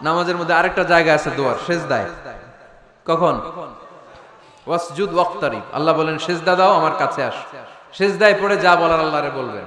নামাজের মধ্যে আরেকটা জায়গা আছে দোয়ার, সেজদায়। কখন? ওয়াসজুদ ওয়াক্তারিব, আল্লাহ বলেন সেজদা দাও, আমার কাছে আস। সেজদায় পড়ে যা বলার আল্লাহরে বলবেন।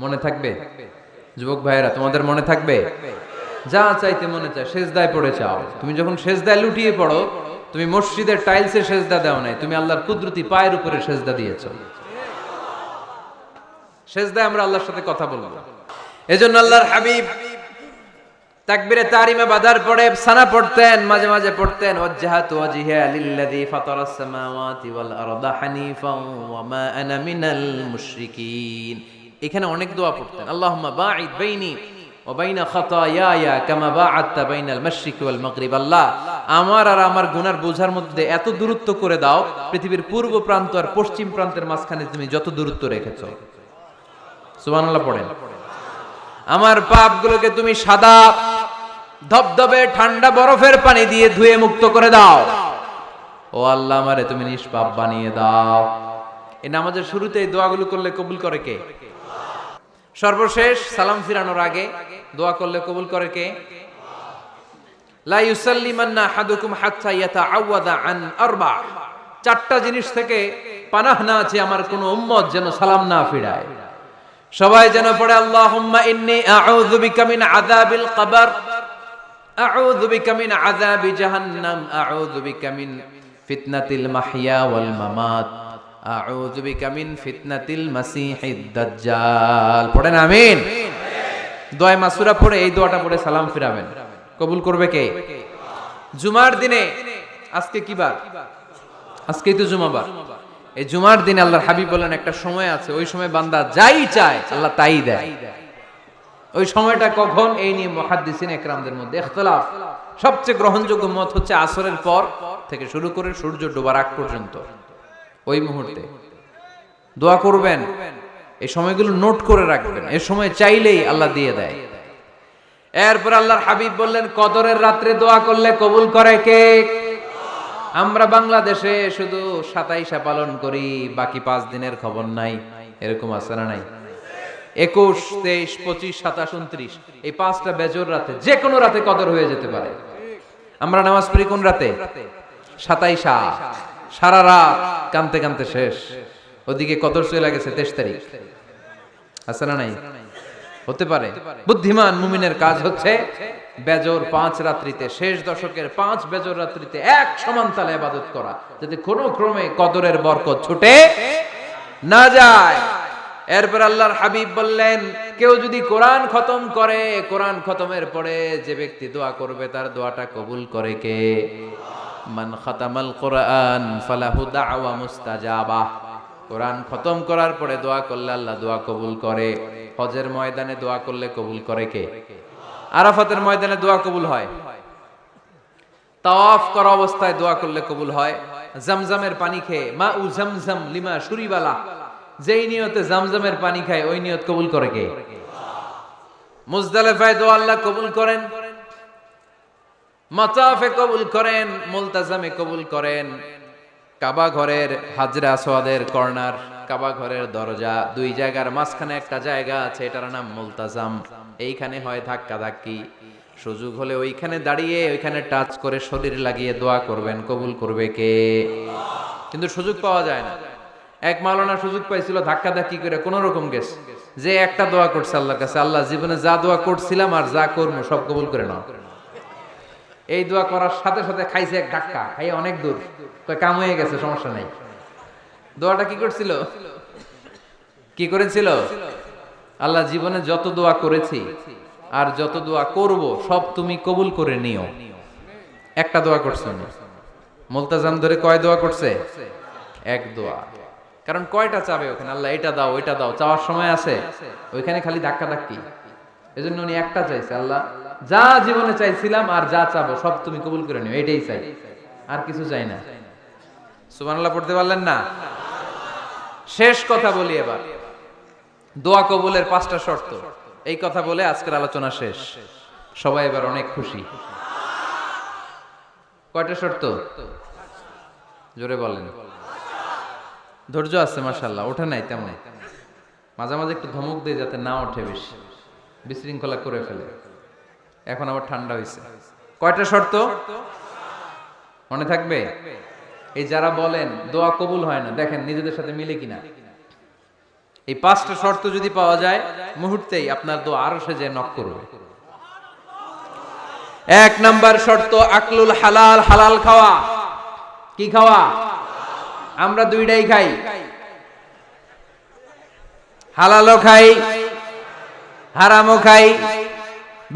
মনে থাকবে যুবক ভাইয়েরা? তোমাদের মনে থাকবে? যা চাইতে মনে চায় সেজদায় পড়ে চাও। তুমি যখন সেজদায় লুটিয়ে পড়ো, তুমি মসজিদের টাইলসে সেজদা দাও নাই, তুমি আল্লাহর কুদরতি পায়ের উপরে সেজদা দিয়েছো। সেজদায় আমরা আল্লাহর সাথে কথা বলবো। এজন্য আল্লাহর হাবিব তাকবীরে তাহরিমে বাঁধার পরে সানা পড়তেন, মাঝে মাঝে পড়তেন ওয়াজহাতু ওয়াজহিয়া লিল্লাযী ফাতারাস সামাওয়াতি ওয়াল আরদা হানিফান ওয়া মা আনা মিনাল মুশরিকিন। এখানে অনেক দোয়া পড়তেন। আল্লাহুম্মা বাঈদ বাইনি ওয়া বাইনা খাতায়ায়া কামা বাআদতা বাইনাল মাশরিকি ওয়াল মাগরিব। আল্লাহ, আমার আর আমার গুনার বোঝার মধ্যে এত দূরত্ব করে দাও, পৃথিবীর পূর্ব প্রান্ত আর পশ্চিম প্রান্তের মাঝখানে তুমি যত দূরত্ব রেখেছো। সুবহানাল্লাহ পড়েন। আমার পাপগুলোকে তুমি সাদা ধবধবে ঠান্ডা বরফের পানি দিয়ে ধুয়ে মুক্ত করে দাও। ও আল্লাহ, আমারে তুমি নিষ্পাপ বানিয়ে দাও। এই নামাজের শুরুতে এই দোয়াগুলো করলে কবুল করে কে? সর্বশেষ সালাম ফিরানোর আগে দোয়া করলে কবুল করে কে? লা ইউসাল্লিমান্না আহাদুকুম হাত্তা ইয়াতাআওয়াযা আন আরবা। চারটা জিনিস থেকে পানাহ না আছে আমার কোন উম্মত যেন সালাম না ফিরায়। সবাই যেন পড়ে আল্লাহুম্মা ইন্নী আউযু বিকা মিন আযাবিল কবর, আউযু বিকা মিন আযাবি জাহান্নাম, আউযু বিকা মিন ফিতনাতিল মাহইয়া ওয়াল মামাত, আউযু বিকা মিন ফিতনাতিল মাসিহিদ দাজ্জাল। পড়েন আমিন। দোয়া মাসুরা পড়ে এই দোয়াটা পড়ে সালাম ফিরাবেন। কবুল করবে কে? জুমার দিনে, আজকে কি বার? আজকেই তো জুমাবার। এই জুমার দিনে আল্লাহর হাবিব বলেন একটা সময় আছে, ওই সময় বান্দা যাই চায় আল্লাহ তাই দেয়। ওই সময়টা কখন? এই নিয়ে মুহাদ্দিসিন ইকরামদের মধ্যে ইখতিলাফ। সবচেয়ে গ্রহণযোগ্য মত হচ্ছে আসরের পর থেকে শুরু করে সূর্য ডোবার আগ পর্যন্ত ওই মুহূর্তে দোয়া করবেন। এই সময়গুলো নোট করে রাখবেন, এই সময় চাইলেই আল্লাহ দিয়ে দেয়। এরপর আল্লাহর হাবিব বললেন কদরের রাত্রে দোয়া করলে কবুল করে কে? আমরা বাংলাদেশে শুধু 27 পালন করি, বাকি 5 দিনের খবর নাই। এরকম আছে না নাই? 21, 23, 25, 27, 29 এই 5টা বেজর রাতে, যে কোনো রাতে কদর হয়ে যেতে পারে। আমরা নামাজ পড়ি কোন রাতে? 27। সারা রাত কানতে কানতে শেষ, ওদিকে কদর চলে গেছে 23 তারিখ। আছে না নাই? হতে পারে। বুদ্ধিমান মুমিনের কাজ হচ্ছে বেজর 5 রাত্রিতে, শেষ দশকের 5 বেজর রাত্রিতে এক সমান তালে ইবাদত করা, যাতে কোনো ক্রমে কদরের বরকত ছুটে না যায়। এরপর আল্লাহর হাবিব বললেন কেউ যদি কোরআন খতম করে, কোরআন খতমের পরে যে ব্যক্তি দোয়া করবে তার দোয়াটা কবুল করে কে? মান খাতামাল কোরআন ফালাহু দাওয়া মুস্তাজাবা। কোরআন খতম করার পরে দোয়া করলে আল্লাহ দোয়া কবুল করে। হজের ময়দানে দোয়া করলে কবুল করে কে? আরাফাতের ময়দানে দোয়া কবুল হয়। তাওয়াফ করা অবস্থায় দোয়া করলে কবুল হয়। জামজামের পানি খেয়ে মা উ জামজাম লিমা শুরিবালা, যেই নিয়তে জামজামের পানি খায় ওই নিয়ত কবুল করে কে? মুজদালিফায় দোয়া আল্লাহ কবুল করেন, মাতাফে কবুল করেন, মুলতাজামে কবুল করেন। কাবা ঘরের হাজরে আসওয়াদের কর্নার, কাবা ঘরের দরজা, দুই জায়গার মাঝখানে একটা জায়গা আছে, এটার নাম মুলতাজাম। এইখানে হয় ধাক্কা ধাক্কি। সুযোগ হলে ওইখানে দাঁড়িয়ে ওইখানে টাচ করে শরীর লাগিয়ে দোয়া করবেন, কবুল করবে কে? কিন্তু সুযোগ পাওয়া যায় না। এক মাওলানা সুযোগ পাইছিল ধাক্কা ধাক্কি করে কোন রকম গেছে, যে একটা দোয়া করছে আল্লাহর কাছে, আল্লাহ জীবনে যা দোয়া করছিলাম আর যা করবো সব কবুল করে নাও। এই দোয়া করার সাথে সাথে খাইছে এক ধাক্কা, খাইয়ে অনেক দূর, কাম হয়ে গেছে, সমস্যা নাই। দোয়াটা কি করছিল? কি করেছিল? আল্লাহ জীবনে যত দোয়া করেছি আর যত দোয়া করব সব তুমি কবুল করে নিও। একটা দোয়া করছে না। মুলতাজাম ধরে কয় দোয়া করছে? এক দোয়া। কারণ কয়টা চাবে ওখানে? আল্লাহ এটা দাও ওইটা দাও, চাওয়ার সময় আছে? ওইখানে খালি ধাক্কা ধাক্কি। এজন্য উনি একটা চাইছে, আল্লাহ যা জীবনে চাইছিলাম আর যা চাবো সব তুমি কবুল করে নিও, এটাই চাই, আর কিছু চাই না। সুবহানাল্লাহ পড়তে পারলেন না? শেষ কথা বলি এবার, দোয়া কবুলের 5টা শর্ত। এই কথা বলে আজকের আলোচনা শেষ। সবাই এবার অনেক খুশি। কয়টা শর্ত? জোরে বলেন। ধৈর্য আছে মাশাআল্লাহ, ওঠে নাই তেমন। মাঝে মাঝে একটু ধমক দিয়ে যাতে না ওঠে, বেশি বিশৃঙ্খলা করে ফেলে। এখন আবার ঠান্ডা হয়েছে। কয়টা শর্ত মনে থাকবে? এই যারা বলেন দোয়া কবুল হয় না, দেখেন নিজেদের সাথে মিলে কিনা। এই 5টা শর্ত যদি পাওয়া যায়, মুহূর্তেই আপনার দোয়া আরশে যে নক করবে। 1 নাম্বার শর্ত আকলুল হালাল, হালাল খাওয়া। কি খাওয়া? আমরা দুইটাই খাই, হালালও খাই হারামও খাই।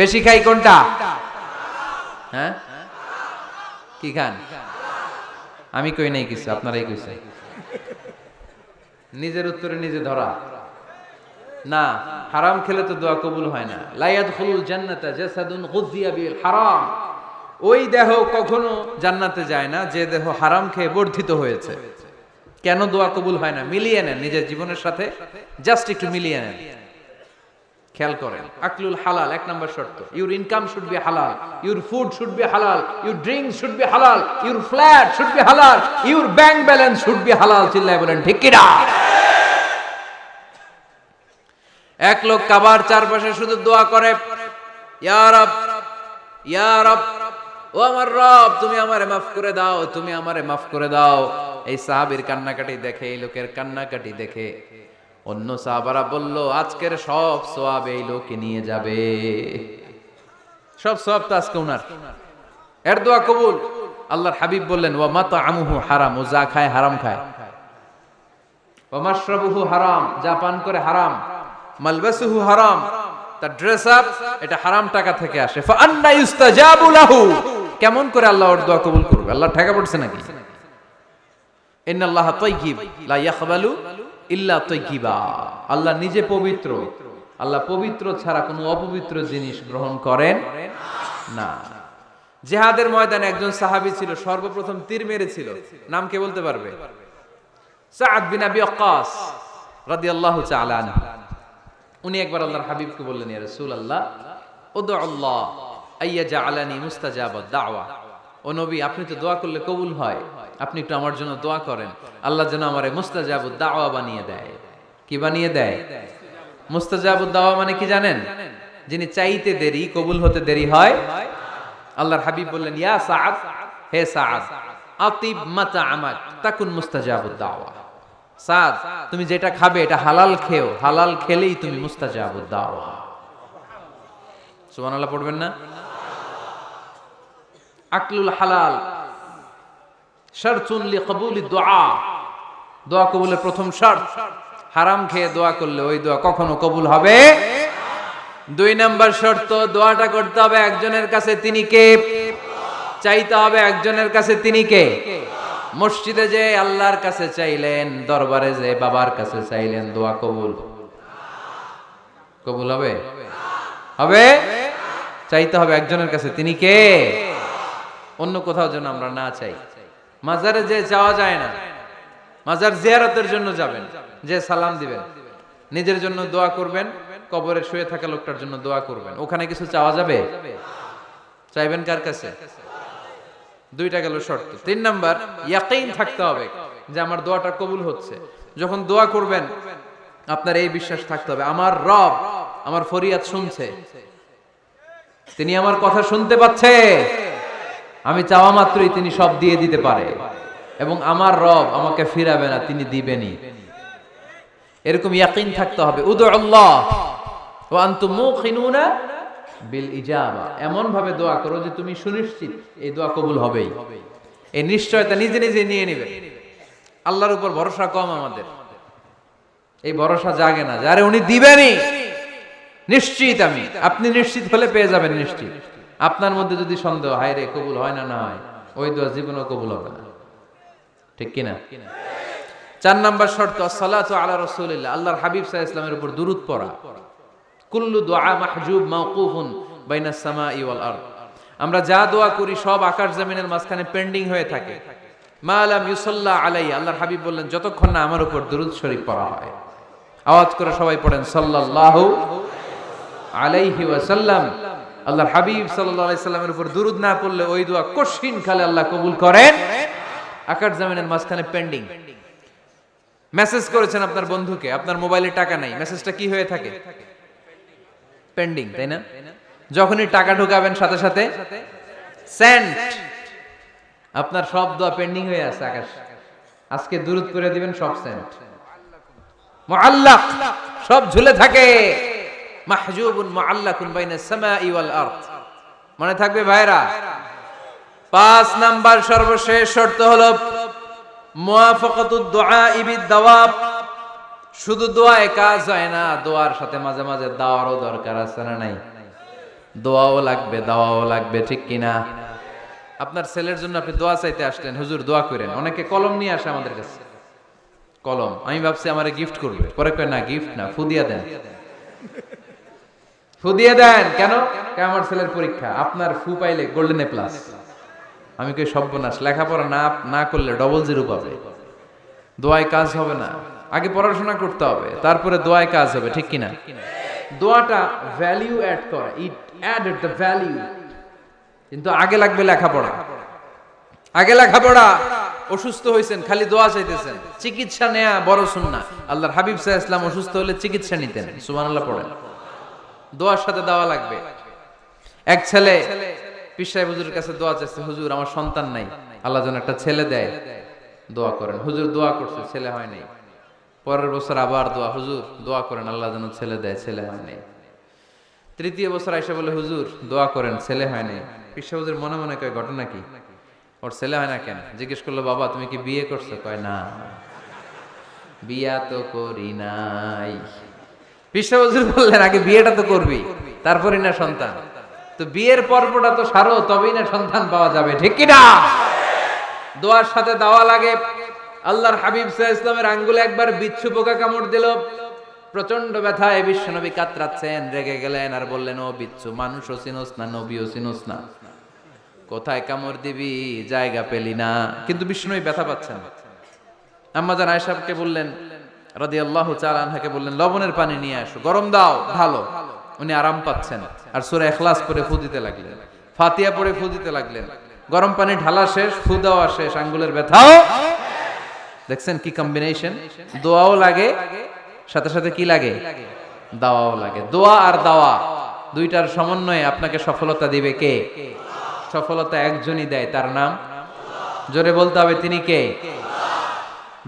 বেশি খাই কোনটা? হ্যাঁ, কি খান? আমি কই নাই কিছু, আপনারাই কইছেন। নিজের উত্তরে নিজে ধরা না। হারাম খেলে তো দোয়া কবুল হয় না। লা ইয়াদখুলুল জান্নাতা জাসাদুন গুযিয়া বিল হারাম। ওই দেহ কখনো জান্নাতে যায় না যে দেহ হারাম খেয়ে বর্ধিত হয়েছে। কেন দোয়া কবুল হয় না? মিলিয়ে নেন নিজের জীবনের সাথে, জাস্ট একটু মিলিয়ে নেন, খেয়াল করেন। আকলুল হালাল 1 নাম্বার শর্ত। ইউর ইনকাম শুড বি হালাল, ইউর ফুড শুড বি হালাল, ইউর ড্রিঙ্ক শুড বি হালাল, ইউর ফ্ল্যাট শুড বি হালাল, your bank balance should be হালাল। চিল্লায় বলেন ঠিক কি না? এক লোক কাবার চারপাশে শুধু দোয়া করে, ইয়া রব, ইয়া রব, ও আমার রব, তুমি আমারে মাফ করে দাও, তুমি আমারে মাফ করে দাও। এই সাহাবীর কান্নাকাটি দেখে, এই লোকের কান্নাকাটি দেখে অন্য সাহাবারা বলল, আজকের সব সওয়াব এই লোকে নিয়ে যাবে। সব সওয়াব তো আজকে উনার। এর দোয়া কবুল। আল্লাহর হাবিব বললেন, ওয়া মাতআমুহু হারাম, ও যা খায় হারাম খায়। ওয়া মাশরাবুহু হারাম, যা পান করে হারাম। মালবাসুহু হারাম, তার ড্রেস আপ এটা হারাম টাকা থেকে আসে। ফা আন্না ইউস্তাজাবু লাহু, কেমন করে আল্লাহ ওর দোয়া কবুল করবে? আল্লাহ ঠেকা পড়ছে নাকি? ইন্নাল্লাহা তাইয়্যিব লা ইয়াকবালু ইল্লা তাইয়্যিবা। আল্লাহ নিজে পবিত্র, আল্লাহ পবিত্র ছাড়া কোনো অপবিত্র জিনিস গ্রহণ করেন না। জিহাদের ময়দানে একজন সাহাবী ছিল, সর্বপ্রথম তীর মেরেছিল। নাম কে বলতে পারবে? সাআদ বিন আবি ওয়াক্কাস রাদিয়াল্লাহু তাআলা আনহু। উনি একবার আল্লাহর হাবিবকে বললেন, ইয়া রাসূলুল্লাহ, উদউ আল্লাহ আইয়াজআলানি মুস্তাজাবাদ দাওয়া। ও নবী, আপনি তো দোয়া করলে কবুল হয়, আপনি একটু আমার জন্য দোয়া করেন, আল্লাহ যেন আমারে মুস্তাজাবুদ দাওয়া বানিয়ে দেয়। কি বানিয়ে দেয়? মুস্তাজাবুদ দাওয়া মানে কি জানেন? যিনি চাইতে দেরি, কবুল হতে দেরি হয়। আল্লাহর হাবিব বললেন, ইয়া সাআদ, হে সাআদ, আতিব মাতআমাক তাকুন মুস্তাজাবুদ দাওয়া। সাদ, তুমি যেটা খাবে এটা হালাল খেও, হালাল খেলেই তুমি মুস্তাজাবুদ দাওয়া। সুবহানাল্লাহ পড়বেন না? আকলুল হালাল শারতুন লিকবুলিদ দুআ, দোয়া কবুলের প্রথম শর্ত। হারাম খেয়ে দোয়া করলে ওই দোয়া কখনো কবুল হবে। 2 নাম্বার শর্ত, দোয়াটা করতে হবে একজনের কাছে, তিনি কে? চাইতে হবে একজনের কাছে, তিনি কে? মসজিদে যে আল্লাহর কাছে চাইলেন, দরবারে যে বাবার কাছে চাইলেন, দোয়া কবুল কবুল হবে? হবে? চাইতে হবে একজনের কাছে, তিনি কে? অন্য কোথাও যেন আমরা না চাই। মাজারে যে যাওয়া যায় না, মাজার জিয়ারতের জন্য যাবেন, যে সালাম দিবেন, নিজের জন্য দোয়া করবেন, কবরে শুয়ে থাকা লোকটার জন্য দোয়া করবেন। ওখানে কিছু চাওয়া যাবে? চাইবেন কার কাছে? 2টা গেল শর্ত। 3 নাম্বার, ইয়াকিন থাকতে হবে যে আমার দোয়াটা কবুল হচ্ছে। যখন দোয়া করবেন আপনার এই বিশ্বাস থাকতে হবে, আমার রব আমার ফরিয়াদ শুনছে, তিনি আমার কথা শুনতে পাচ্ছে, আমি চাওয়া মাত্রই তিনি সব দিয়ে দিতে পারে, এবং আমার রব আমাকে ফিরাবে না, তিনি দিবেনই। এরকম ইয়াকিন থাকতে হবে। উদু আল্লাহ ওয়া আনতুম মুকিনুনা বিল ইজাবা, এমন ভাবে দোয়া করো যে তুমি সুনিশ্চিত এই দোয়া কবুল হবেই। এই নিশ্চয়তা নিজে নিজে নিয়ে নেবে। আল্লাহর উপর ভরসা কম আমাদের, এই ভরসা জাগে না যারে উনি দিবেনই, নিশ্চিত আমি। আপনি নিশ্চিত হলে পেয়ে যাবেন নিশ্চিত। আপনার মধ্যে যদি সন্দেহ, হায় রে কবুল হয় না, না হয়, ওই দোয়া জীবনেও কবুল হবে না। ঠিক কিনা? 4 নাম্বার শর্ত, আসসালাতু আলা রাসূলিল্লাহ, আল্লাহর হাবিব সাল্লাল্লাহু আলাইহি ওয়াসাল্লামের উপর দুরূদ পড়া। কুল্লু দুআ মাহজুব মাওকুফুন বাইনাস সামাই ওয়াল আরদ, আমরা যা দোয়া করি সব আকাশ জমিনের মাঝখানে পেন্ডিং হয়ে থাকে। মা লাম ইউসাল্লা আলাইহি, আল্লাহর হাবিব বললেন যতক্ষণ না আমার উপর দুরূদ শরীফ পড়া হয়। আওয়াজ করে সবাই পড়েন সাল্লাল্লাহু আলাইহি ওয়াসাল্লাম। আল্লাহর হাবিব সাল্লাল্লাহু আলাইহি সাল্লামের উপর দুরূদ না পড়লে ওই দোয়া কঠিন কালে আল্লাহ কবুল করেন। আকাশ জমিনের মাঝখানে পেন্ডিং। মেসেজ করেছেন আপনার বন্ধুকে, আপনার মোবাইলে টাকা নাই, মেসেজটা কি হয়ে থাকে? পেন্ডিং, তাই না? যখনই টাকা ঢুকাবেন সাথে সাথে সেন্ট, আপনার সব দোয়া পেন্ডিং হয়ে আছে আকাশ। আজকে দুরূদ করে দিবেন, সব সেন্ট মুআল্লাক, সব ঝুলে থাকে। মাহজুবুন মুআল্লাকুন বাইনাস সামাই ওয়াল আরদ। মনে থাকবে ভাইরা। 5 নাম্বার সর্বশেষ শর্ত হলো মুওয়াফাকাতুদ দুআই বিদ-দাওয়াব। শুধু দোয়ায় কাজ হয় না, দোয়ার সাথে মাঝে মাঝে দাওয়ারও দরকার আছে না নাই? দোয়াও লাগবে, দাওয়াও লাগবে, ঠিক কিনা? আপনার ছেলের জন্য আপনি দোয়া চাইতে আসলেন, হুজুর দোয়া করেন। অনেকে কলম নিয়ে আসে আমাদের কাছে, কলম। আমি ভাবছি আমারে গিফট করবে, পরে কয় না, গিফট না, ফুদিয়া দেন। ফুদিয়ে দেন কেন? আমার ছেলের পরীক্ষা, আপনার ফু পাইলে গোল্ডেন এ প্লাস। আমি কই সর্বনাশ, লেখাপড়া না করলে ডবল জিরো পাবে, দোয়ায় কাজ হবে না। আগে পড়াশোনা করতে হবে, তারপরে দোয়ায় কাজ হবে, ঠিক কিনা? দোয়াটা ভ্যালু অ্যাড করে, ইট অ্যাডেড দ্য ভ্যালু। কিন্তু আগে লাগবে লেখাপড়া, আগে লেখাপড়া। অসুস্থ হয়েছেন, খালি দোয়া চাইতেছেন, চিকিৎসা নেয়া বড় সুন্নাহ। আল্লাহর হাবিব সাল্লাল্লাহু আলাইহি ওয়াসাল্লাম অসুস্থ হলে চিকিৎসা নিতেন, সুবহানাল্লাহ পড়েন। দোয়ার সাথে দেওয়া লাগবে। এক ছেলে পীর সাহেব হুজুরের কাছে দোয়া চাইছে, হুজুর আমার সন্তান নাই, আল্লাহ যেন একটা ছেলে দেয়, দোয়া করেন। হুজুর দোয়া করছে, ছেলে হয় নাই। পরের বছর আবার দোয়া, হুজুর দোয়া করেন আল্লাহ যেন ছেলে দেয়, ছেলে হয় নাই। তৃতীয় বছর আইসা বলে, হুজুর দোয়া করেন, ছেলে হয় নাই। পীর সাহেব হুজুর মনে মনে কয়, ঘটনা কি? ওর ছেলে হয় না কেন? জিজ্ঞেস করলো, বাবা তুমি কি বিয়ে করছো? কয় না, বিয়া তো করি নাই। পীর সাহেব হুজুর বললেন, আগে বিয়েটা তো করবি, তারপরই না সন্তান। তো বিয়ের পর্বটা তো সারো, তবেই না সন্তান পাওয়া যাবে, ঠিক কি না? দোয়ার সাথে দেওয়া লাগে। আল্লাহর হাবিব সাল্লাল্লাহু আলাইহি ওয়াসাল্লামের আঙ্গুলে একবার বিচ্ছু পোকা কামড় দিল, প্রচন্ড ব্যথায় বিশ্বনবী কাতরাচ্ছেন, রেগে গেলেন আর বললেন, ও বিচ্ছু, মানুষও চিনোস না, নবীও চিনোস না, কোথায় কামড় দিবি, জায়গা পেলি না। কিন্তু বিশ্বনবী ব্যথা পাচ্ছেন। আম্মা জান আয়েশাকে বললেন রাদিয়াল্লাহু তাআলা আনহাকে বললেন, লবণের পানি নিয়ে আসো, গরম দাও, ঢালো। উনি আরাম পাচ্ছেন আর সূরা ইখলাস পড়ে ফু দিতে লাগলেন, ফাতিহা পড়ে ফু দিতে লাগলেন। গরম পানি ঢালা শেষ, ফু দেওয়া শেষ, আঙ্গুলের ব্যথাও। দেখছেন কি কম্বিনেশন? দোয়াও লাগে, সাথে সাথে কি লাগে? দাওয়াও লাগে। দোয়া আর দাওয়া দুইটার সমন্বয়ে আপনাকে সফলতা দিবে কে? সফলতা একজনই দেয়, তার নাম জোরে বলতে হবে, তিনি কে?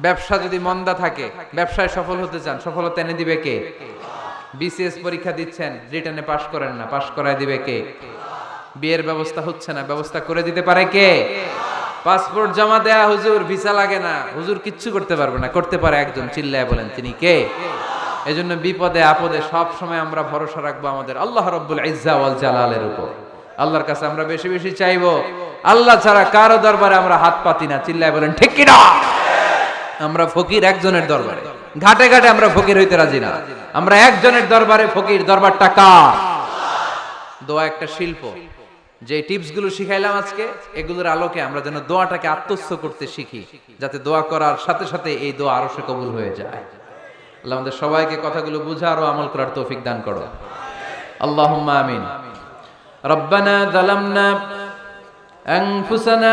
ব্যবসা যদি মন্দা থাকে, ব্যবসায় সফল হতে চান, সফলতা এনে দিবে কে? বিসিএস পরীক্ষা দিচ্ছেন, রিটেনে পাশ করেন না, পাশ করায় দিবে কে? বিয়ের ব্যবস্থা হচ্ছে না, ব্যবস্থা করে দিতে পারে কে? পাসপোর্ট জমা দেয়া, হুজুর ভিসা লাগে না, হুজুর কিচ্ছু করতে পারবে না, করতে পারে একজন, চিল্লায় বলেন তিনি কে? এজন্য বিপদে আপদে সব সময় আমরা ভরসা রাখবো আমাদের আল্লাহ রাব্বুল ইজ্জা ওয়াল জালালের উপর। আল্লাহর কাছে আমরা বেশি বেশি চাইবো। আল্লাহ ছাড়া কারো দরবারে আমরা হাত পাতি না, চিল্লায় বলেন ঠিক কি না? আমরা ফকির একজনের দরবারে, ঘাটে ঘাটে আমরা ফকির হইতে রাজি না, আমরা একজনের দরবারে ফকির। দরবারটা কার? দোয়া একটা শিল্প। যে টিপস গুলো শিখাইলাম আজকে, এগুলোর আলোকে আমরা যেন দোয়াটাকে আত্মস্থ করতে শিখি, যাতে দোয়া করার সাথে সাথে এই দোয়া আরো সে কবুল হয়ে যায়। আল্লাহ আমাদের সবাইকে কথাগুলো বুঝার ও আমল করার তৌফিক দান করো, আল্লাহুম্মা আমিন। রব্বানা যালামনা আনফুসানা